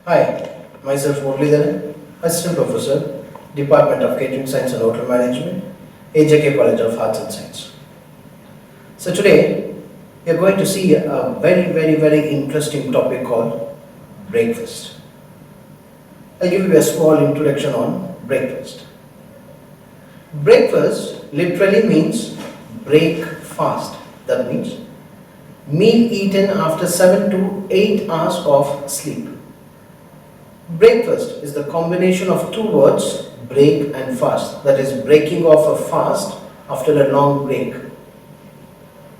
Hi, myself Muralidharan, Assistant Professor, Department of Catering Science and Hotel Management, AJK College of Arts and Science. So today, we are going to see a very interesting topic called breakfast. I'll give you a small introduction on breakfast. Breakfast literally means break fast. That means meal eaten after 7 to 8 hours of sleep. Breakfast is the combination of two words, break and fast, that is breaking off a fast after a long break.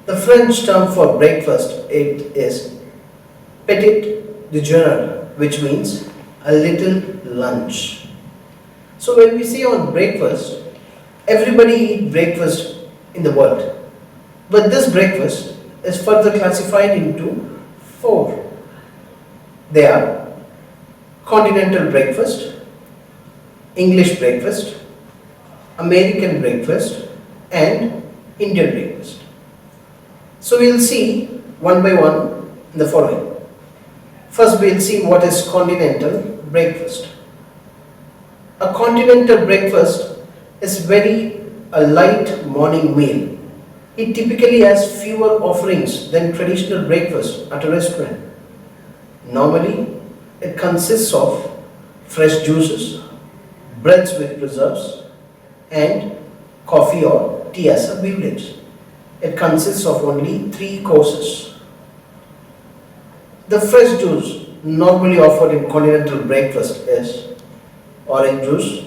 The French term for breakfast it is petit déjeuner, which means a little lunch. So when we say on breakfast, everybody eat breakfast in the world, but this breakfast is further classified into four. They are Continental Breakfast, English Breakfast, American Breakfast and Indian Breakfast. So we will see one by one in the following. First we will see what is Continental Breakfast. A Continental Breakfast is very a light morning meal. It typically has fewer offerings than traditional breakfast at a restaurant. Normally, it consists of fresh juices, breads with preserves, and coffee or tea as a beverage. It consists of only 3 courses. The fresh juice normally offered in continental breakfast is orange juice,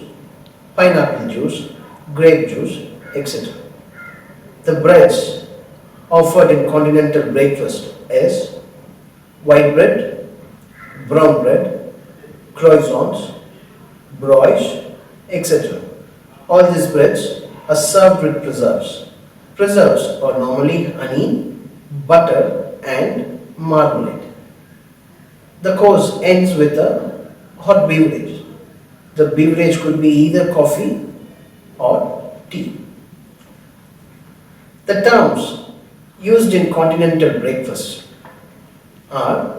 pineapple juice, grape juice, etc. The breads offered in continental breakfast is white bread, brown bread, croissants, brioche, etc. All these breads are served with preserves. Preserves are normally honey, butter and marmalade. The course ends with a hot beverage. The beverage could be either coffee or tea. The terms used in continental breakfast are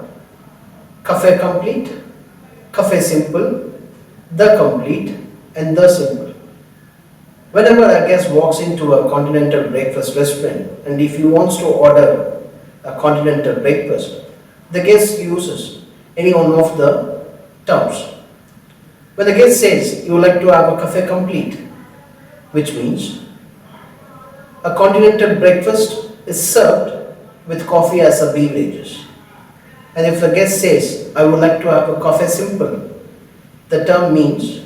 Café complete, café simple, the complete and the simple. Whenever a guest walks into a continental breakfast restaurant and if he wants to order a continental breakfast, the guest uses any one of the terms. When the guest says you would like to have a café complete, which means a continental breakfast is served with coffee as a beverage. And if the guest says, I would like to have a coffee simple, the term means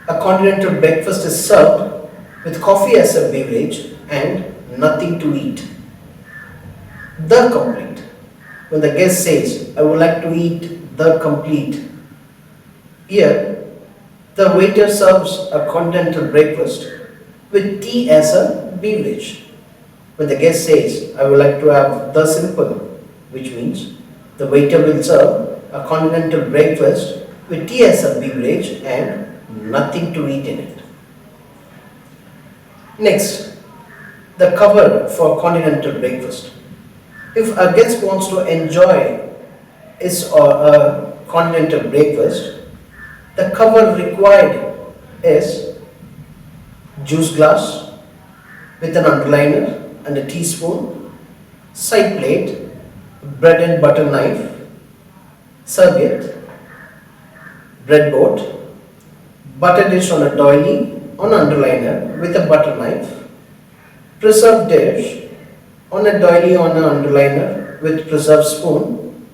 a continental breakfast is served with coffee as a beverage and nothing to eat. The complete. When the guest says, I would like to eat the complete, here the waiter serves a continental breakfast with tea as a beverage. When the guest says, I would like to have the simple, which means the waiter will serve a continental breakfast with tea as a beverage and nothing to eat in it. Next, the cover for continental breakfast. If a guest wants to enjoy his or a continental breakfast, the cover required is juice glass with an underliner and a teaspoon, side plate, bread and butter knife, serviette, breadboard, butter dish on a doily on underliner with a butter knife, preserve dish on a doily on an underliner with preserve spoon,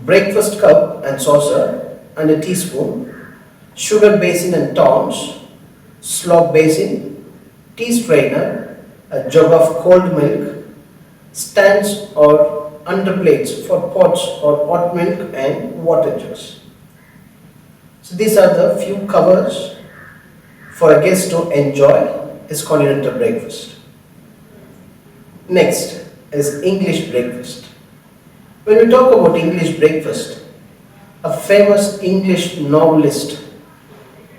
breakfast cup and saucer and a teaspoon, sugar basin and tongs, slop basin, tea strainer, a jug of cold milk, stands or underplates for pots or hot milk and water jugs. So these are the few covers for a guest to enjoy his continental breakfast. Next is English breakfast. When we talk about English breakfast, a famous English novelist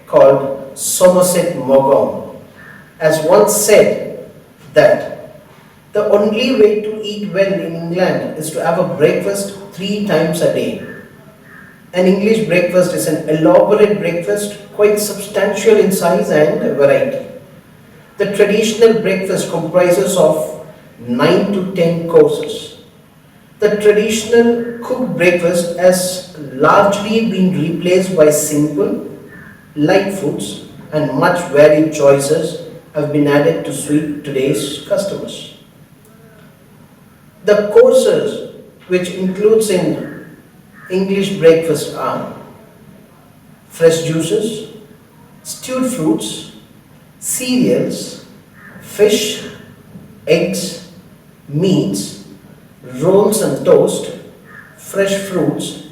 called Somerset Maugham has once said that the only way to eat well in England is to have a breakfast 3 times a day. An English breakfast is an elaborate breakfast, quite substantial in size and variety. The traditional breakfast comprises of 9 to 10 courses. The traditional cooked breakfast has largely been replaced by simple, light foods, and much varied choices have been added to suit today's customers. The courses which includes in English breakfast are fresh juices, stewed fruits, cereals, fish, eggs, meats, rolls and toast, fresh fruits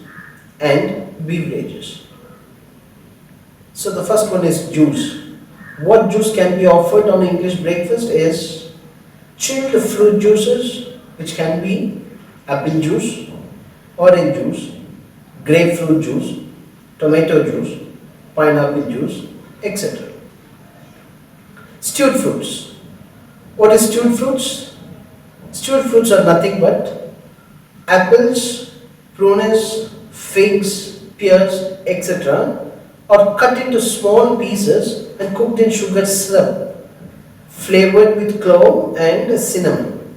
and beverages. So the first one is juice. What juice can be offered on English breakfast is chilled fruit juices, which can be apple juice, orange juice, grapefruit juice, tomato juice, pineapple juice, etc. Stewed fruits. What is stewed fruits? Stewed fruits are nothing but apples, prunes, figs, pears, etc. are cut into small pieces and cooked in sugar syrup, flavored with clove and cinnamon.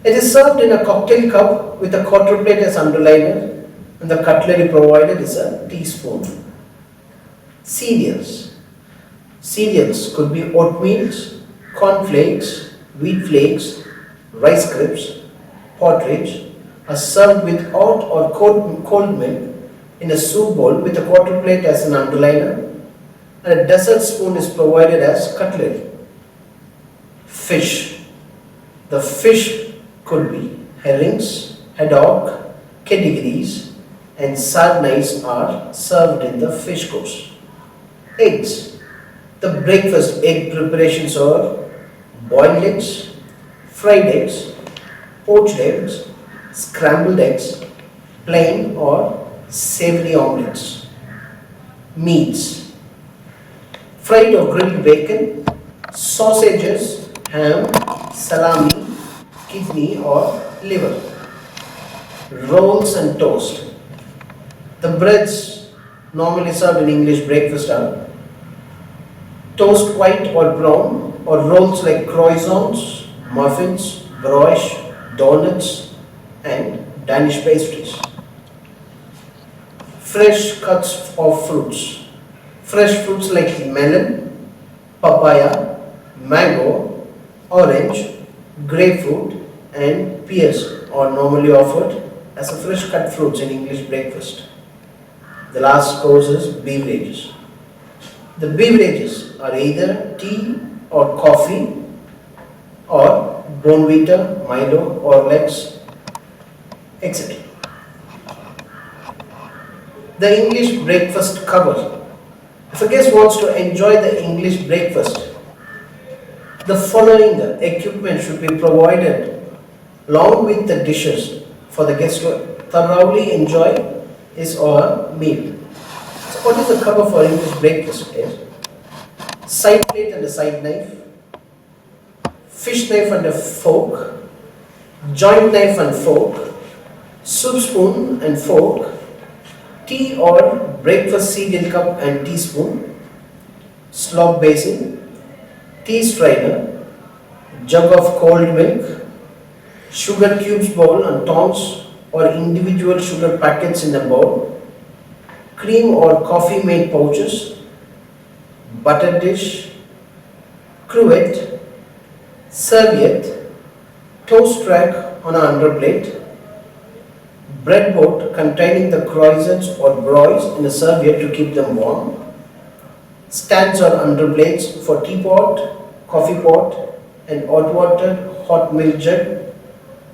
It is served in a cocktail cup with a quarter plate as underliner, and the cutlery provided is a teaspoon. Cereals. Cereals could be oatmeals, cornflakes, wheat flakes, rice crisps, porridge, are served with hot or cold milk in a soup bowl with a quarter plate as an underliner, and a dessert spoon is provided as cutlery. Fish. The fish could be herrings, haddock, categories, and sardines are served in the fish course. Eggs. The breakfast egg preparations are boiled eggs, fried eggs, poached eggs, scrambled eggs, plain or savory omelets. Meats. Fried or grilled bacon, sausages, ham, salami, kidney or liver. Rolls and toast. The breads normally served in English breakfast are toast white or brown, or rolls like croissants, muffins, brioche, donuts and Danish pastries. Fresh cuts of fruits. Fresh fruits like melon, papaya, mango, orange, grapefruit and pears are normally offered as a fresh cut fruits in English breakfast. The last course is beverages. The beverages are either tea or coffee or Bonvita, Milo, Horlicks, etc. The English breakfast cover. If a guest wants to enjoy the English breakfast, the following equipment should be provided along with the dishes for the guest to thoroughly enjoy his or her meal. So what is the cover for English breakfast? Is side plate and a side knife, fish knife and a fork, joint knife and fork, soup spoon and fork, tea or breakfast cereal cup and teaspoon, slop basin, tea strainer, jug of cold milk, sugar cubes bowl and tongs or individual sugar packets in a bowl, cream or coffee made pouches, butter dish, cruet, serviette, toast rack on an underplate, breadboard containing the croissants or broils in a serviette to keep them warm, stands or underplates for teapot, coffee pot and hot water, hot milk jug,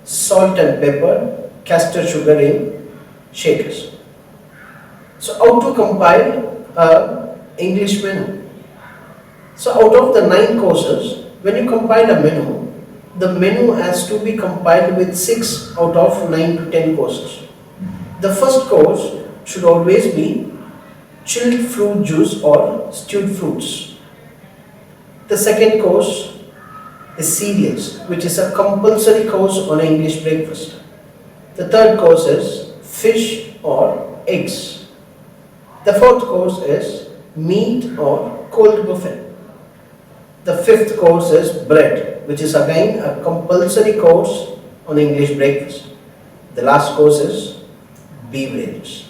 salt and pepper, castor sugar in shakers. So how to compile a English menu? So out of the 9 courses, when you compile a menu, the menu has to be compiled with 6 out of 9 to 10 courses. The first course should always be chilled fruit juice or stewed fruits. The second course is cereals, which is a compulsory course on English breakfast. The third course is fish or eggs. The fourth course is meat or cold buffet. The fifth course is bread, which is again a compulsory course on English breakfast. The last course is beverages.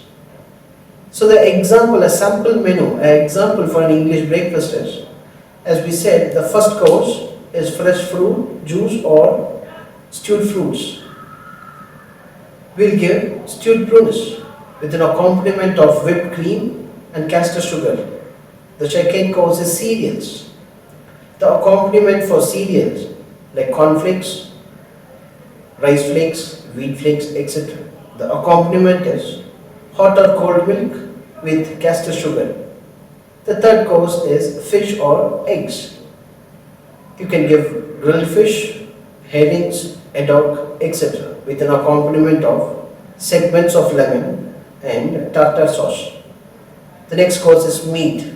So the example, a sample menu, an example for an English breakfast is, as we said, the first course is fresh fruit, juice or stewed fruits. We'll give stewed prunes with an accompaniment of whipped cream and caster sugar. The second course is cereals. The accompaniment for cereals like cornflakes, rice flakes, wheat flakes, etc. The accompaniment is hot or cold milk with caster sugar. The third course is fish or eggs. You can give grilled fish, herrings, haddock, etc. with an accompaniment of segments of lemon and tartar sauce. The next course is meat.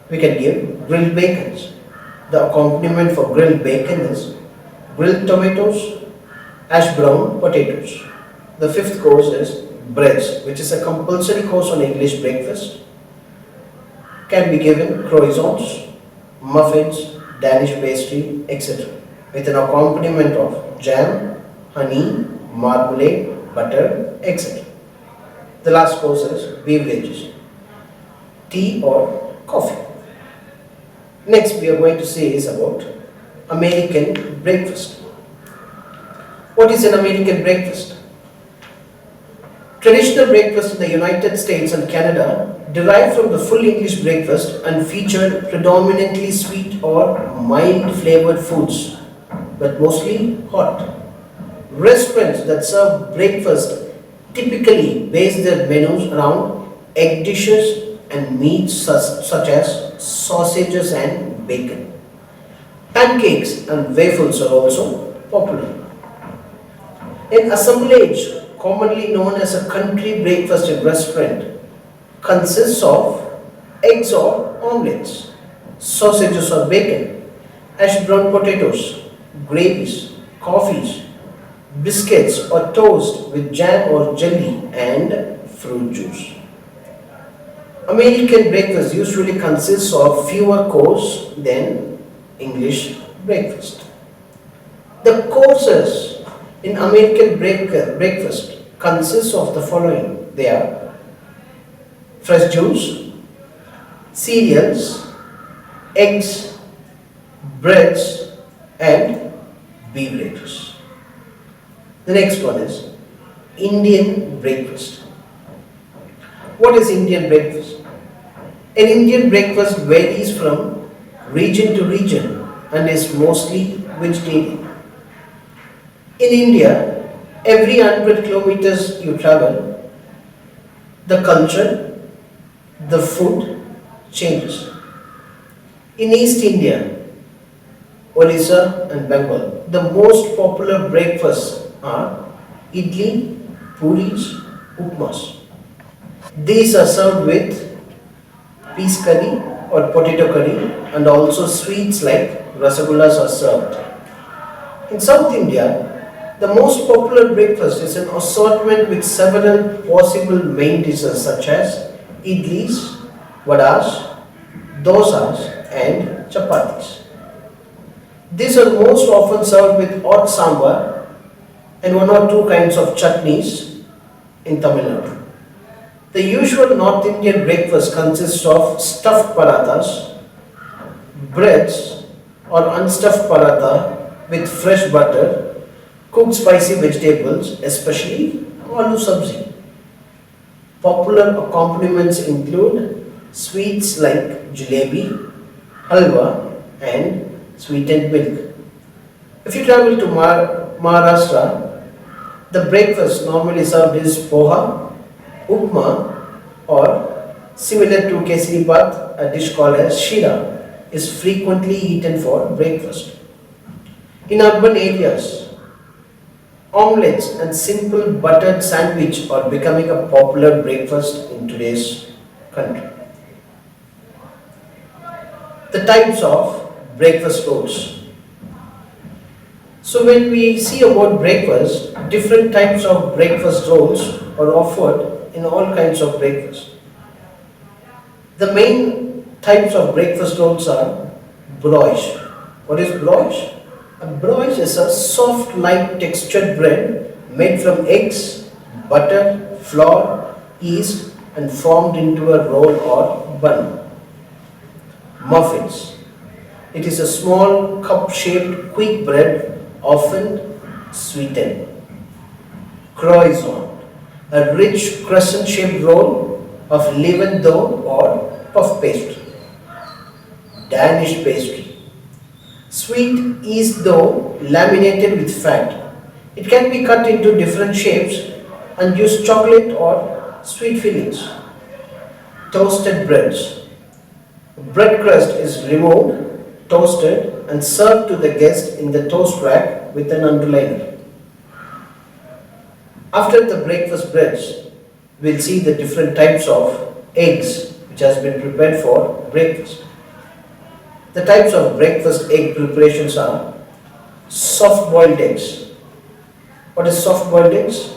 We can give grilled bacons. The accompaniment for grilled bacon is grilled tomatoes, hash brown potatoes. The fifth course is breads, which is a compulsory course on English breakfast. Can be given croissants, muffins, Danish pastry, etc. with an accompaniment of jam, honey, marmalade, butter, etc. The last course is beverages, tea or coffee. Next we are going to say is about American breakfast. What is an American breakfast? Traditional breakfast in the United States and Canada derived from the full English breakfast and featured predominantly sweet or mild flavored foods, but mostly hot. Restaurants that serve breakfast typically base their menus around egg dishes and meats such as sausages and bacon. Pancakes and waffles are also popular. An assemblage, commonly known as a country breakfast in restaurant, consists of eggs or omelets, sausages or bacon, hash brown potatoes, gravies, coffees, biscuits or toast with jam or jelly and fruit juice. American breakfast usually consists of fewer courses than English breakfast. The courses in American breakfast consists of the following. They are fresh juice, cereals, eggs, breads and beverages. The next one is Indian breakfast. What is Indian breakfast? An Indian breakfast varies from region to region and is mostly vegetarian. In India, every 100 kilometers you travel, the culture, the food changes. In East India, Orissa and Bengal, the most popular breakfasts are idli, puris, upmas. These are served with peas curry or potato curry, and also sweets like rasagullas are served. In South India, the most popular breakfast is an assortment with several possible main dishes such as idlis, vadas, dosas and chapatis. These are most often served with hot sambar and one or two kinds of chutneys in Tamil Nadu. The usual North Indian breakfast consists of stuffed parathas, breads or unstuffed paratha with fresh butter, cooked spicy vegetables, especially aloo sabzi. Popular accompaniments include sweets like jalebi, halwa and sweetened milk. If you travel to Maharashtra, the breakfast normally served is poha, upma or similar to kesari bath, a dish called as shira, is frequently eaten for breakfast. In urban areas, omelets and simple buttered sandwich are becoming a popular breakfast in today's country. The types of breakfast rolls. So when we see about breakfast, different types of breakfast rolls are offered in all kinds of breakfast. The main types of breakfast rolls are brioche. What is brioche? A brioche is a soft, light textured bread made from eggs, butter, flour, yeast and formed into a roll or bun. Muffins. It is a small cup-shaped quick bread, often sweetened. Croissant. A rich crescent-shaped roll of leavened dough or puff pastry. Danish pastry. Sweet yeast dough laminated with fat. It can be cut into different shapes and use chocolate or sweet fillings. Toasted breads. Bread crust is removed, toasted and served to the guest in the toast rack with an underliner. After the breakfast breads, we'll see the different types of eggs which has been prepared for breakfast. The types of breakfast egg preparations are soft boiled eggs. What is soft boiled eggs?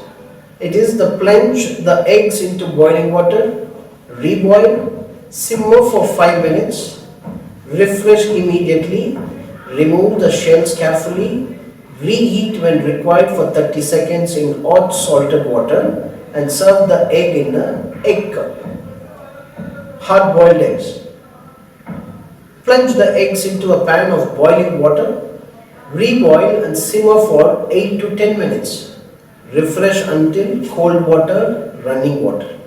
It is the plunge the eggs into boiling water, reboil, simmer for 5 minutes, refresh immediately, remove the shells carefully, reheat when required for 30 seconds in hot salted water and serve the egg in an egg cup. Hard boiled eggs. Plunge the eggs into a pan of boiling water, reboil and simmer for 8 to 10 minutes. Refresh until cold water, running water.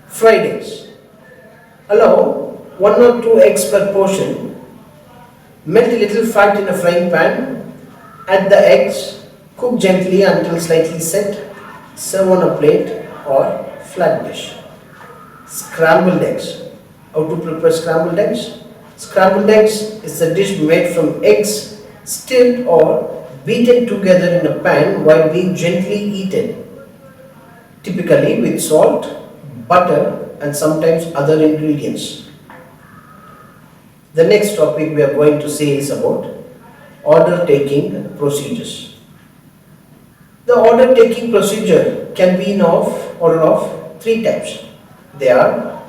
Fried eggs. Allow 1 or 2 eggs per portion. Melt a little fat in a frying pan. Add the eggs. Cook gently until slightly set. Serve on a plate or flat dish. Scrambled eggs. How to prepare scrambled eggs? Scrambled eggs is a dish made from eggs stirred or beaten together in a pan while being gently eaten, typically with salt, butter and sometimes other ingredients. The next topic we are going to say is about order taking procedures. The order taking procedure can be in order of 3 types. They are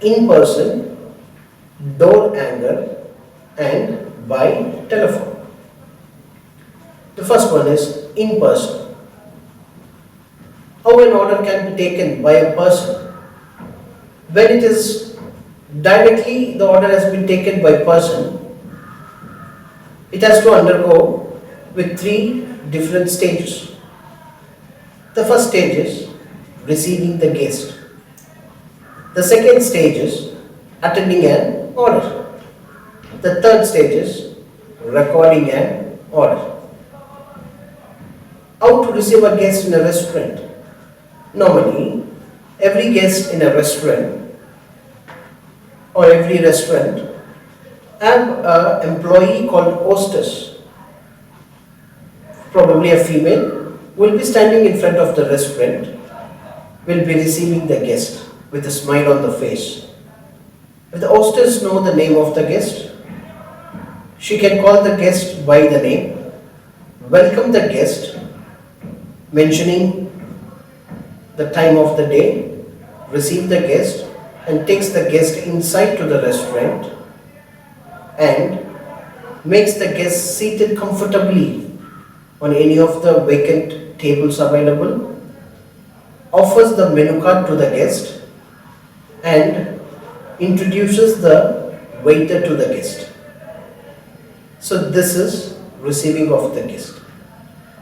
in person, door hanger and by telephone. The first one is in person. How an order can be taken by a person? When it is directly the order has been taken by person, it has to undergo with 3 different stages. The first stage is receiving the guest. The second stage is attending an order. The third stage is recording an order. How to receive a guest in a restaurant? Normally, every guest in a restaurant or every restaurant have an employee called hostess. Probably a female will be standing in front of the restaurant, will be receiving the guest with a smile on the face. If the hostess knows the name of the guest, she can call the guest by the name, welcome the guest, mentioning the time of the day, receive the guest and takes the guest inside to the restaurant and makes the guest seated comfortably on any of the vacant tables available, offers the menu card to the guest and introduces the waiter to the guest. So this is receiving of the guest.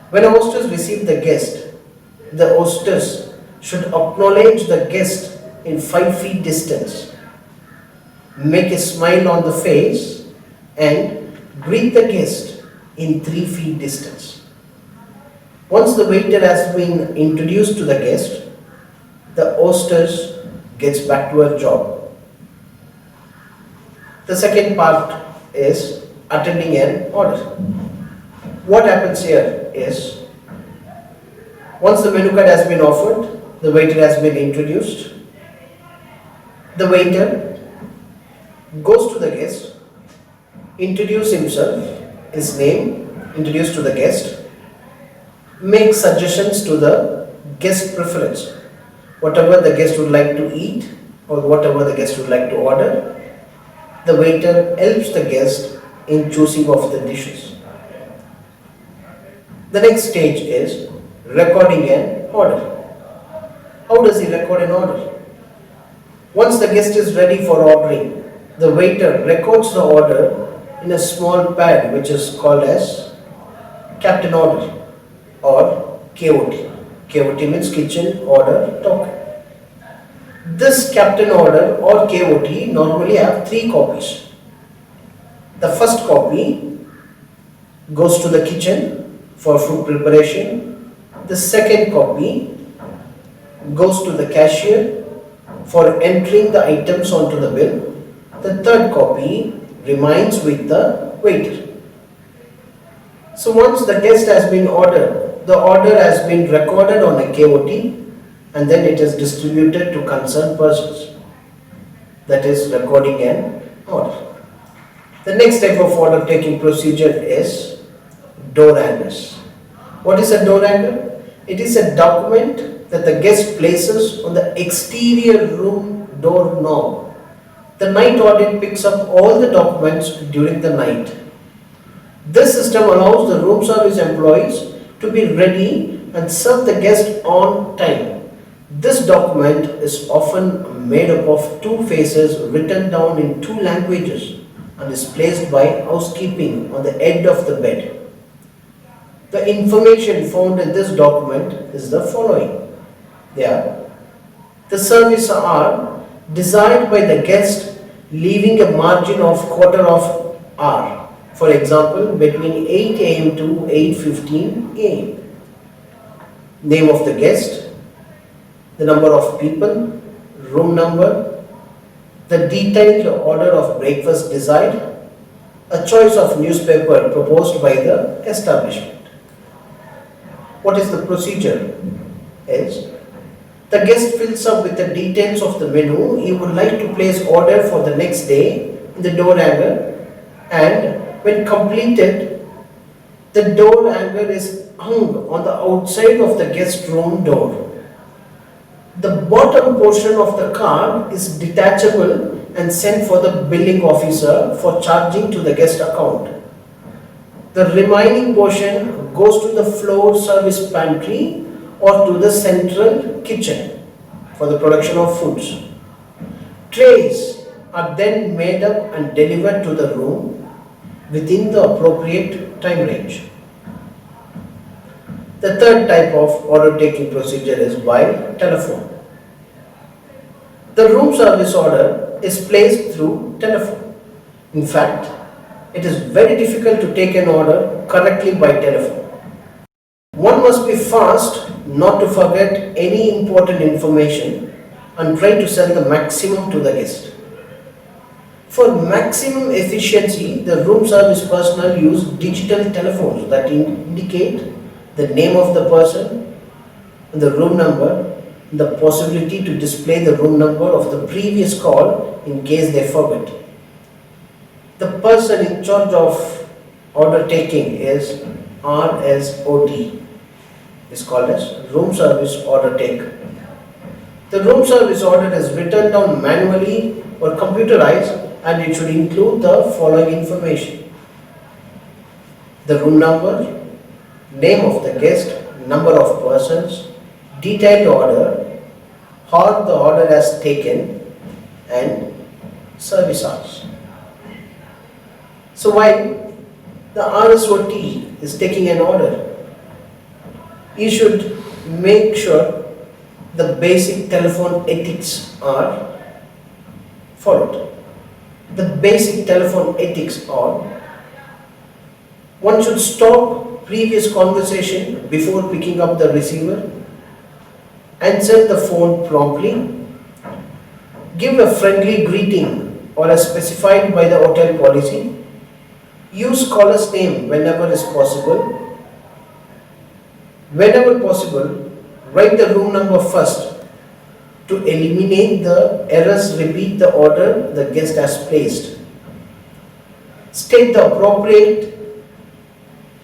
When a hostess receives the guest, the hostess should acknowledge the guest in 5 feet distance, make a smile on the face and greet the guest in 3 feet distance. Once the waiter has been introduced to the guest, the hostess gets back to her job. The second part is attending an order. What happens here is, once the menu card has been offered, the waiter has been introduced, the waiter goes to the guest, introduce himself, his name, introduce to the guest, make suggestions to the guest preference. whatever the guest would like to eat or whatever the guest would like to order. The waiter helps the guest in choosing of the dishes. The next stage is recording an order. How does he record an order? Once the guest is ready for ordering, the waiter records the order in a small pad which is called as Captain Order or KOT. KOT means Kitchen Order Token. This Captain Order or KOT normally have 3 copies. The first copy goes to the kitchen for food preparation. The second copy goes to the cashier for entering the items onto the bill. The third copy remains with the waiter. So once the guest has been ordered, the order has been recorded on a KOT and then it is distributed to concerned persons. That is recording an order. The next type of order taking procedure is door hangers. What is a door hanger? It is a document that the guest places on the exterior room door knob. The night audit picks up all the documents during the night. This system allows the room service employees to be ready and serve the guest on time. This document is often made up of 2 phases written down in 2 languages and is placed by housekeeping on the head of the bed. The information found in this document is the following. The services are desired by the guest leaving a margin of quarter of hour. For example, between 8 am to 8:15 am. Name of the guest, the number of people, room number, the detailed order of breakfast desired, a choice of newspaper proposed by the establishment. What is the procedure? Is the guest fills up with the details of the menu he would like to place order for the next day in the door hanger, and when completed, the door hanger is hung on the outside of the guest room door. The bottom portion of the card is detachable and sent for the billing officer for charging to the guest account. The remaining portion goes to the floor service pantry or to the central kitchen for the production of foods. Trays are then made up and delivered to the room within the appropriate time range. The third type of order taking procedure is by telephone. The room service order is placed through telephone. In fact, it is very difficult to take an order correctly by telephone. One must be fast not to forget any important information and try to sell the maximum to the guest. For maximum efficiency, the room service personnel use digital telephones that indicate the name of the person, the room number, the possibility to display the room number of the previous call in case they forget. The person in charge of order taking is RSOT. It's called as room service order taker. The room service order is written down manually or computerized, and it should include the following information: the room number, name of the guest, number of persons, detailed order, how the order has taken, and service hours. So while the RSOT is taking an order, you should make sure the basic telephone ethics are followed. The basic telephone ethics are: one should stop previous conversation before picking up the receiver, answer the phone promptly, give a friendly greeting or as specified by the hotel policy, use caller's name whenever is possible. Whenever possible, write the room number first to eliminate the errors. Repeat the order the guest has placed. State the appropriate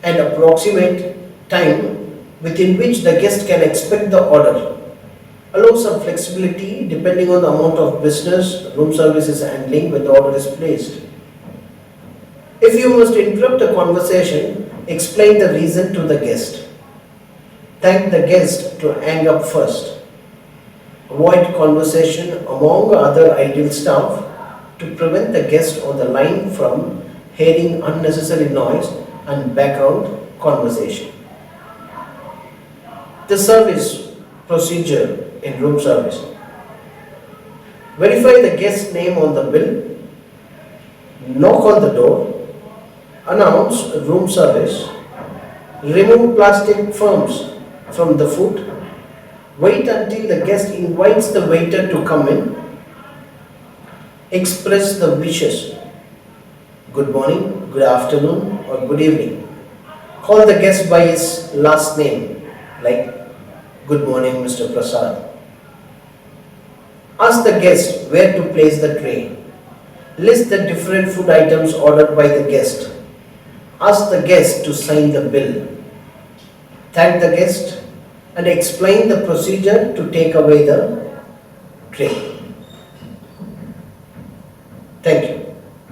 and approximate time within which the guest can expect the order. Allow some flexibility depending on the amount of business room service is handling when the order is placed. If you must interrupt a conversation, explain the reason to the guest. Thank the guest to hang up first. Avoid conversation among other idle staff to prevent the guest on the line from hearing unnecessary noise and background conversation. The service procedure in room service. Verify the guest's name on the bill. Knock on the door. Announce room service. Remove plastic films from the food. Wait until the guest invites the waiter to come in. Express the wishes. Good morning, good afternoon, or good evening. Call the guest by his last name, like good morning, Mr. Prasad. Ask the guest where to place the tray. List the different food items ordered by the guest. Ask the guest to sign the bill. Thank the guest and explain the procedure to take away the tray. Thank you.